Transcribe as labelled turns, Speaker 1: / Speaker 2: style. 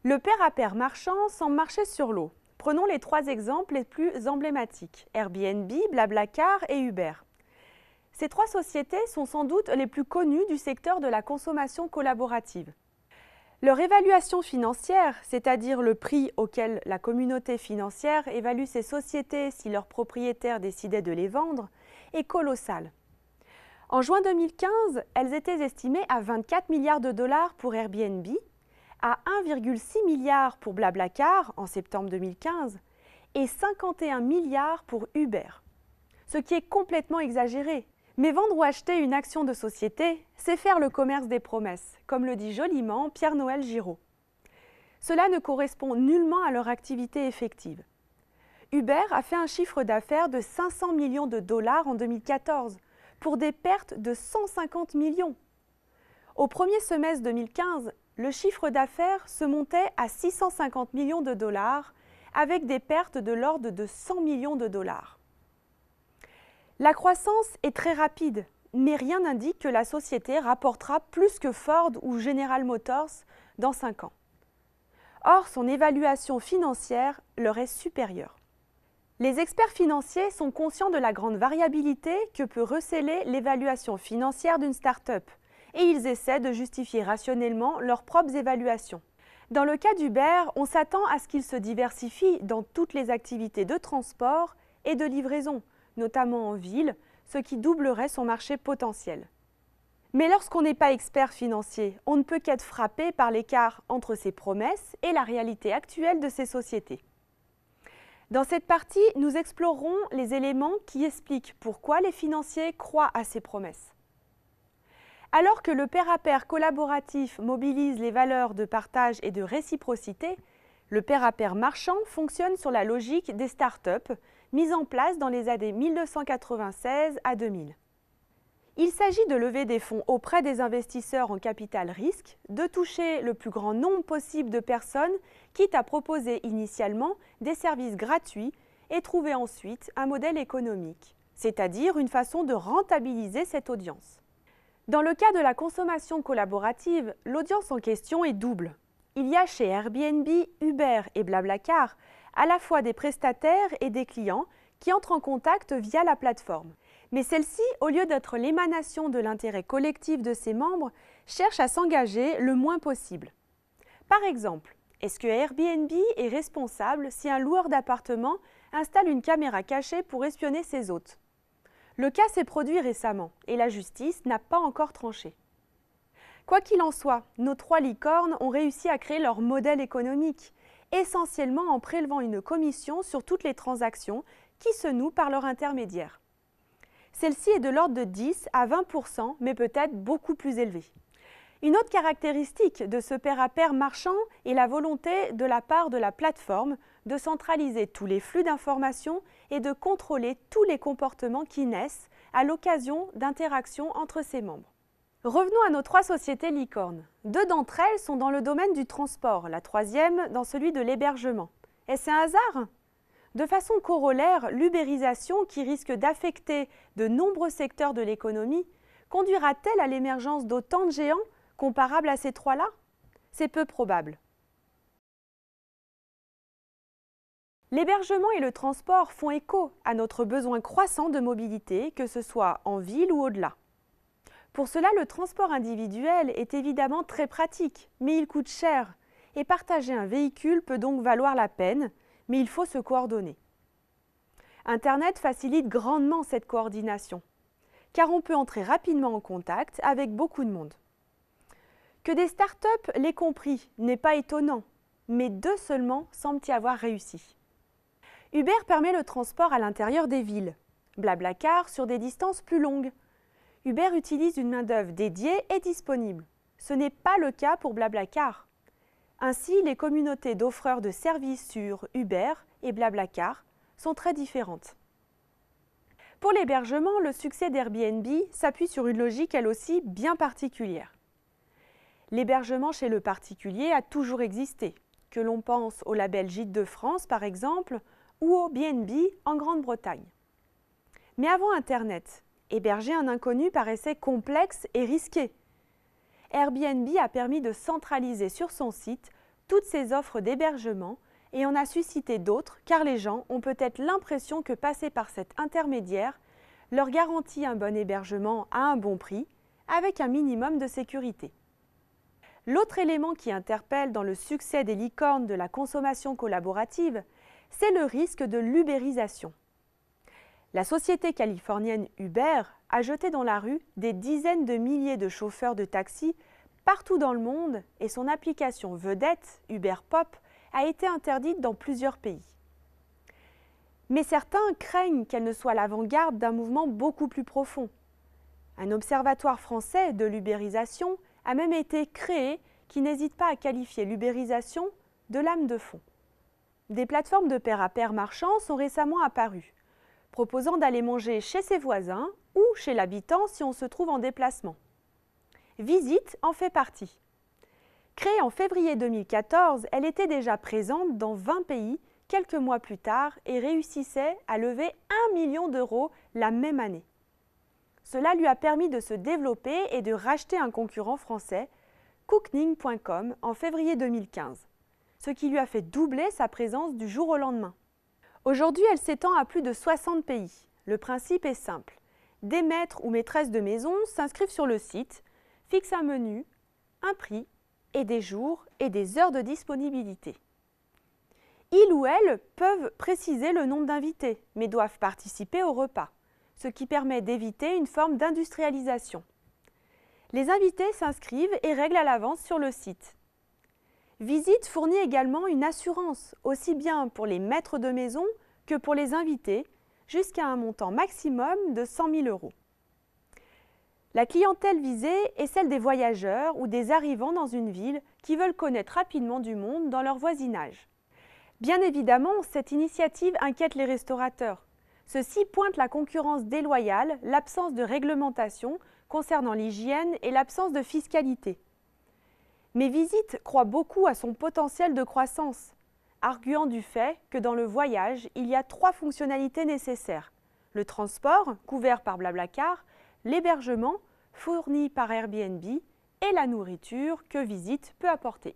Speaker 1: Le pair-à-pair marchand semble marcher sur l'eau. Prenons les 3 exemples les plus emblématiques, Airbnb, Blablacar et Uber. Ces 3 sociétés sont sans doute les plus connues du secteur de la consommation collaborative. Leur évaluation financière, c'est-à-dire le prix auquel la communauté financière évalue ces sociétés si leurs propriétaires décidaient de les vendre, est colossale. En juin 2015, elles étaient estimées à 24 milliards de dollars pour Airbnb, à 1,6 milliard pour Blablacar en septembre 2015 et 51 milliards pour Uber. Ce qui est complètement exagéré. Mais vendre ou acheter une action de société, c'est faire le commerce des promesses, comme le dit joliment Pierre-Noël Giraud. Cela ne correspond nullement à leur activité effective. Uber a fait un chiffre d'affaires de 500 millions de dollars en 2014, pour des pertes de 150 millions. Au premier semestre 2015, le chiffre d'affaires se montait à 650 millions de dollars, avec des pertes de l'ordre de 100 millions de dollars. La croissance est très rapide, mais rien n'indique que la société rapportera plus que Ford ou General Motors dans 5 ans. Or, son évaluation financière leur est supérieure. Les experts financiers sont conscients de la grande variabilité que peut recéler l'évaluation financière d'une start-up, et ils essaient de justifier rationnellement leurs propres évaluations. Dans le cas d'Uber, on s'attend à ce qu'il se diversifie dans toutes les activités de transport et de livraison, notamment en ville, ce qui doublerait son marché potentiel. Mais lorsqu'on n'est pas expert financier, on ne peut qu'être frappé par l'écart entre ses promesses et la réalité actuelle de ces sociétés. Dans cette partie, nous explorerons les éléments qui expliquent pourquoi les financiers croient à ces promesses. Alors que le pair-à-pair collaboratif mobilise les valeurs de partage et de réciprocité, le pair-à-pair marchand fonctionne sur la logique des start-up mises en place dans les années 1996 à 2000. Il s'agit de lever des fonds auprès des investisseurs en capital risque, de toucher le plus grand nombre possible de personnes, quitte à proposer initialement des services gratuits et trouver ensuite un modèle économique, c'est-à-dire une façon de rentabiliser cette audience. Dans le cas de la consommation collaborative, l'audience en question est double. Il y a chez Airbnb, Uber et Blablacar à la fois des prestataires et des clients qui entrent en contact via la plateforme. Mais celle-ci, au lieu d'être l'émanation de l'intérêt collectif de ses membres, cherche à s'engager le moins possible. Par exemple, est-ce que Airbnb est responsable si un loueur d'appartement installe une caméra cachée pour espionner ses hôtes ? Le cas s'est produit récemment et la justice n'a pas encore tranché. Quoi qu'il en soit, nos 3 licornes ont réussi à créer leur modèle économique, essentiellement en prélevant une commission sur toutes les transactions qui se nouent par leur intermédiaire. Celle-ci est de l'ordre de 10 à 20%, mais peut-être beaucoup plus élevée. Une autre caractéristique de ce pair-à-pair marchand est la volonté de la part de la plateforme de centraliser tous les flux d'informations et de contrôler tous les comportements qui naissent à l'occasion d'interactions entre ses membres. Revenons à nos 3 sociétés licornes. 2 d'entre elles sont dans le domaine du transport, la 3e dans celui de l'hébergement. Est-ce un hasard ? De façon corollaire, l'ubérisation qui risque d'affecter de nombreux secteurs de l'économie conduira-t-elle à l'émergence d'autant de géants comparables à ces 3-là ? C'est peu probable. L'hébergement et le transport font écho à notre besoin croissant de mobilité, que ce soit en ville ou au-delà. Pour cela, le transport individuel est évidemment très pratique, mais il coûte cher, et partager un véhicule peut donc valoir la peine, mais il faut se coordonner. Internet facilite grandement cette coordination, car on peut entrer rapidement en contact avec beaucoup de monde. Que des startups l'aient compris n'est pas étonnant, mais 2 seulement semblent y avoir réussi. Uber permet le transport à l'intérieur des villes, Blablacar sur des distances plus longues. Uber utilise une main-d'œuvre dédiée et disponible. Ce n'est pas le cas pour Blablacar. Ainsi, les communautés d'offreurs de services sur Uber et Blablacar sont très différentes. Pour l'hébergement, le succès d'Airbnb s'appuie sur une logique elle aussi bien particulière. L'hébergement chez le particulier a toujours existé, que l'on pense au label Gîtes de France par exemple, ou au B&B en Grande-Bretagne. Mais avant Internet, héberger un inconnu paraissait complexe et risqué. Airbnb a permis de centraliser sur son site toutes ces offres d'hébergement et en a suscité d'autres car les gens ont peut-être l'impression que passer par cet intermédiaire leur garantit un bon hébergement à un bon prix avec un minimum de sécurité. L'autre élément qui interpelle dans le succès des licornes de la consommation collaborative, c'est le risque de l'ubérisation. La société californienne Uber a jeté dans la rue des dizaines de milliers de chauffeurs de taxi partout dans le monde et son application vedette, Uber Pop, a été interdite dans plusieurs pays. Mais certains craignent qu'elle ne soit l'avant-garde d'un mouvement beaucoup plus profond. Un observatoire français de l'ubérisation a même été créé qui n'hésite pas à qualifier l'ubérisation de lame de fond. Des plateformes de pair-à-pair marchands sont récemment apparues, proposant d'aller manger chez ses voisins ou chez l'habitant si on se trouve en déplacement. Visite en fait partie. Créée en février 2014, elle était déjà présente dans 20 pays quelques mois plus tard et réussissait à lever 1 million d'euros la même année. Cela lui a permis de se développer et de racheter un concurrent français, Cooking.com, en février 2015, ce qui lui a fait doubler sa présence du jour au lendemain. Aujourd'hui, elle s'étend à plus de 60 pays. Le principe est simple. Des maîtres ou maîtresses de maison s'inscrivent sur le site, fixent un menu, un prix et des jours et des heures de disponibilité. Ils ou elles peuvent préciser le nombre d'invités, mais doivent participer au repas, ce qui permet d'éviter une forme d'industrialisation. Les invités s'inscrivent et règlent à l'avance sur le site. Visite fournit également une assurance, aussi bien pour les maîtres de maison que pour les invités, jusqu'à un montant maximum de 100 000 €. La clientèle visée est celle des voyageurs ou des arrivants dans une ville qui veulent connaître rapidement du monde dans leur voisinage. Bien évidemment, cette initiative inquiète les restaurateurs. Ceux-ci pointent la concurrence déloyale, l'absence de réglementation concernant l'hygiène et l'absence de fiscalité. Mais Visite croit beaucoup à son potentiel de croissance, arguant du fait que dans le voyage, il y a 3 fonctionnalités nécessaires. Le transport, couvert par Blablacar, l'hébergement, fourni par Airbnb, et la nourriture que Visite peut apporter.